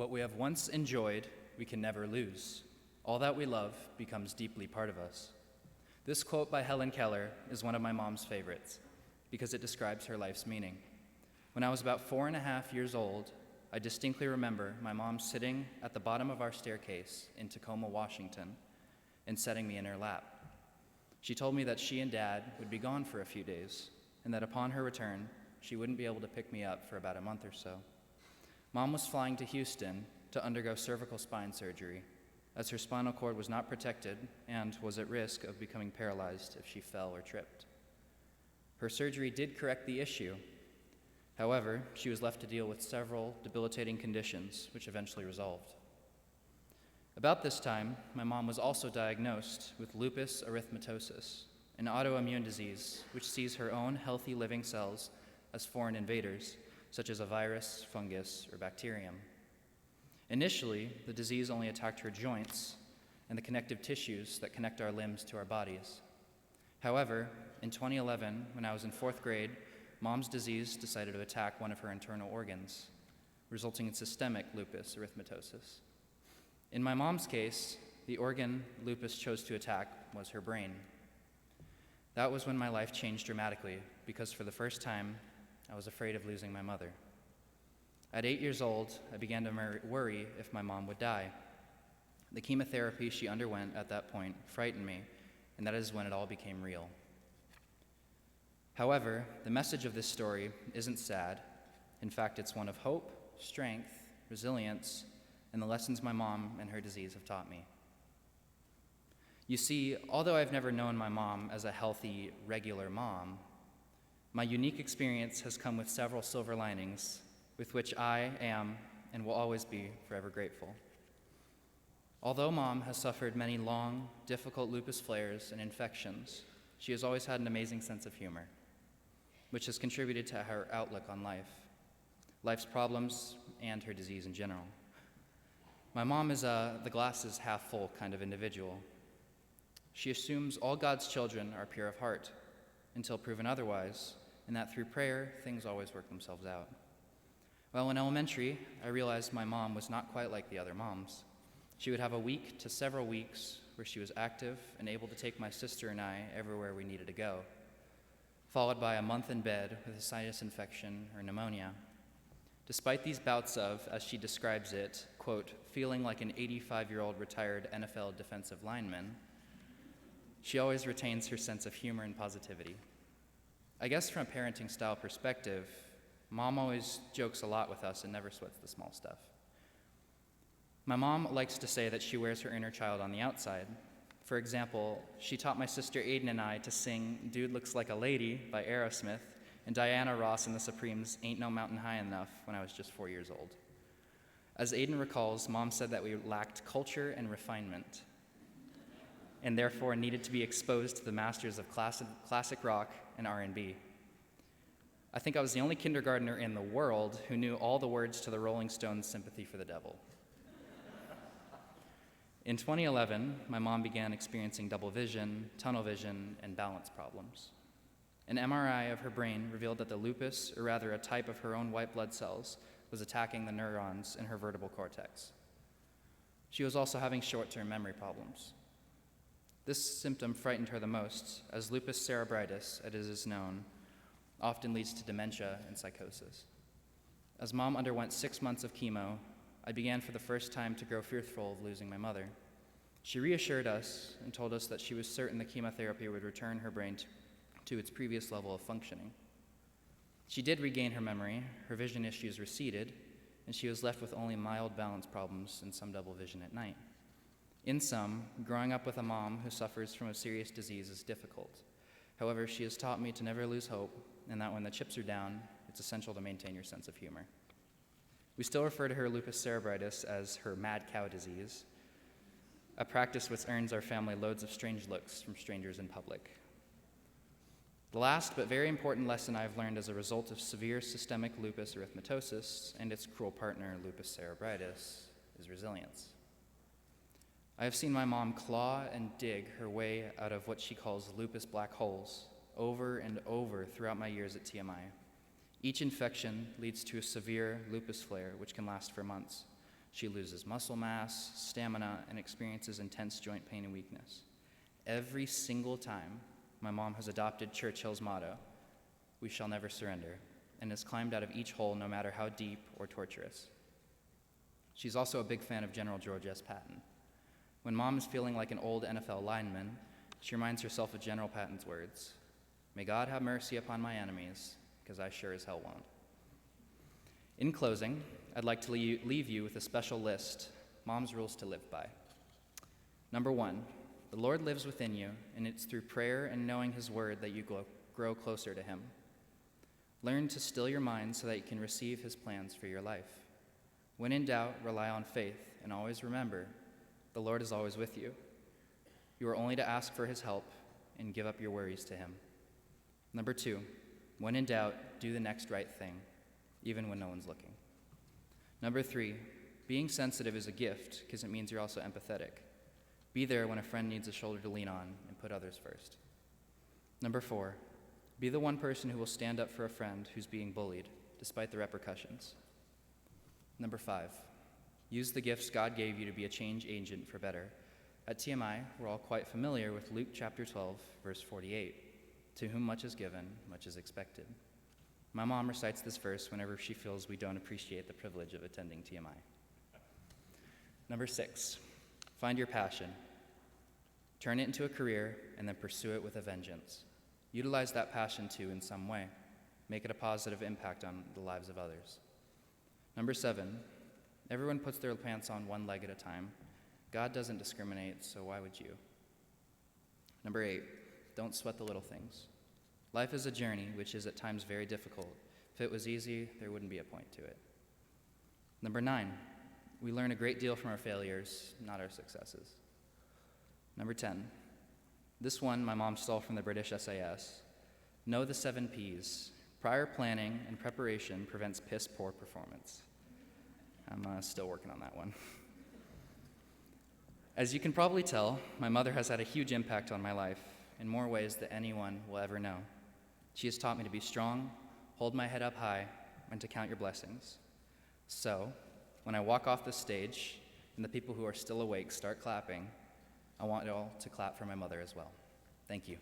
What we have once enjoyed, we can never lose. All that we love becomes deeply part of us. This quote by Helen Keller is one of my mom's favorites because it describes her life's meaning. When I was about 4.5 years old, I distinctly remember my mom sitting at the bottom of our staircase in Tacoma, Washington, and setting me in her lap. She told me that she and Dad would be gone for a few days, and that upon her return, she wouldn't be able to pick me up for about a month or so. Mom was flying to Houston to undergo cervical spine surgery, as her spinal cord was not protected and was at risk of becoming paralyzed if she fell or tripped. Her surgery did correct the issue. However, she was left to deal with several debilitating conditions, which eventually resolved. About this time, my mom was also diagnosed with lupus erythematosus, an autoimmune disease which sees her own healthy living cells as foreign invaders, such as a virus, fungus, or bacterium. Initially, the disease only attacked her joints and the connective tissues that connect our limbs to our bodies. However, in 2011, when I was in 4th grade, Mom's disease decided to attack one of her internal organs, resulting in systemic lupus erythematosus. In my mom's case, the organ lupus chose to attack was her brain. That was when my life changed dramatically, because for the first time, I was afraid of losing my mother. At 8 years old, I began to worry if my mom would die. The chemotherapy she underwent at that point frightened me, and that is when it all became real. However, the message of this story isn't sad. In fact, it's one of hope, strength, resilience, and the lessons my mom and her disease have taught me. You see, although I've never known my mom as a healthy, regular mom, my unique experience has come with several silver linings with which I am and will always be forever grateful. Although Mom has suffered many long, difficult lupus flares and infections, she has always had an amazing sense of humor, which has contributed to her outlook on life, life's problems, and her disease in general. My mom is the glass is half full kind of individual. She assumes all God's children are pure of heart until proven otherwise, and that through prayer, things always work themselves out. Well, in elementary, I realized my mom was not quite like the other moms. She would have a week to several weeks where she was active and able to take my sister and I everywhere we needed to go, followed by a month in bed with a sinus infection or pneumonia. Despite these bouts of, as she describes it, quote, feeling like an 85-year-old retired NFL defensive lineman, she always retains her sense of humor and positivity. I guess from a parenting style perspective, Mom always jokes a lot with us and never sweats the small stuff. My mom likes to say that she wears her inner child on the outside. For example, she taught my sister Aiden and I to sing Dude Looks Like a Lady by Aerosmith and Diana Ross and the Supremes' Ain't No Mountain High Enough when I was just 4 years old. As Aiden recalls, Mom said that we lacked culture and refinement, and therefore needed to be exposed to the masters of classic rock and R&B. I think I was the only kindergartner in the world who knew all the words to the Rolling Stones' Sympathy for the Devil. In 2011, my mom began experiencing double vision, tunnel vision, and balance problems. An MRI of her brain revealed that the lupus, or rather a type of her own white blood cells, was attacking the neurons in her vertebral cortex. She was also having short-term memory problems. This symptom frightened her the most, as lupus cerebritis, as it is known, often leads to dementia and psychosis. As Mom underwent 6 months of chemo, I began for the first time to grow fearful of losing my mother. She reassured us and told us that she was certain the chemotherapy would return her brain to its previous level of functioning. She did regain her memory, her vision issues receded, and she was left with only mild balance problems and some double vision at night. In sum, growing up with a mom who suffers from a serious disease is difficult. However, she has taught me to never lose hope, and that when the chips are down, it's essential to maintain your sense of humor. We still refer to her lupus cerebritis as her mad cow disease, a practice which earns our family loads of strange looks from strangers in public. The last but very important lesson I've learned as a result of severe systemic lupus erythematosus and its cruel partner, lupus cerebritis, is resilience. I have seen my mom claw and dig her way out of what she calls lupus black holes over and over throughout my years at TMI. Each infection leads to a severe lupus flare, which can last for months, She loses muscle mass, stamina, and experiences intense joint pain and weakness. Every single time, my mom has adopted Churchill's motto, "We shall never surrender," and has climbed out of each hole no matter how deep or torturous. She's also a big fan of General George S. Patton. When Mom is feeling like an old NFL lineman, she reminds herself of General Patton's words, "May God have mercy upon my enemies, because I sure as hell won't." In closing, I'd like to leave you with a special list, Mom's rules to live by. Number 1, the Lord lives within you, and it's through prayer and knowing His word that you grow closer to Him. Learn to still your mind so that you can receive His plans for your life. When in doubt, rely on faith, and always remember, the Lord is always with you. You are only to ask for His help and give up your worries to Him. Number 2, when in doubt, do the next right thing, even when no one's looking. Number 3, being sensitive is a gift because it means you're also empathetic. Be there when a friend needs a shoulder to lean on and put others first. Number 4, be the one person who will stand up for a friend who's being bullied, despite the repercussions. Number 5, use the gifts God gave you to be a change agent for better. At TMI, we're all quite familiar with Luke chapter 12, verse 48. To whom much is given, much is expected. My mom recites this verse whenever she feels we don't appreciate the privilege of attending TMI. Number 6, find your passion. Turn it into a career and then pursue it with a vengeance. Utilize that passion too in some way. Make it a positive impact on the lives of others. Number 7, everyone puts their pants on one leg at a time. God doesn't discriminate, so why would you? Number 8, don't sweat the little things. Life is a journey, which is at times very difficult. If it was easy, there wouldn't be a point to it. Number 9, we learn a great deal from our failures, not our successes. Number 10, this one my mom stole from the British SAS. Know the 7 Ps. Prior planning and preparation prevents piss-poor performance. I'm still working on that one. As you can probably tell, my mother has had a huge impact on my life in more ways than anyone will ever know. She has taught me to be strong, hold my head up high, and to count your blessings. So, when I walk off the stage and the people who are still awake start clapping, I want you all to clap for my mother as well. Thank you.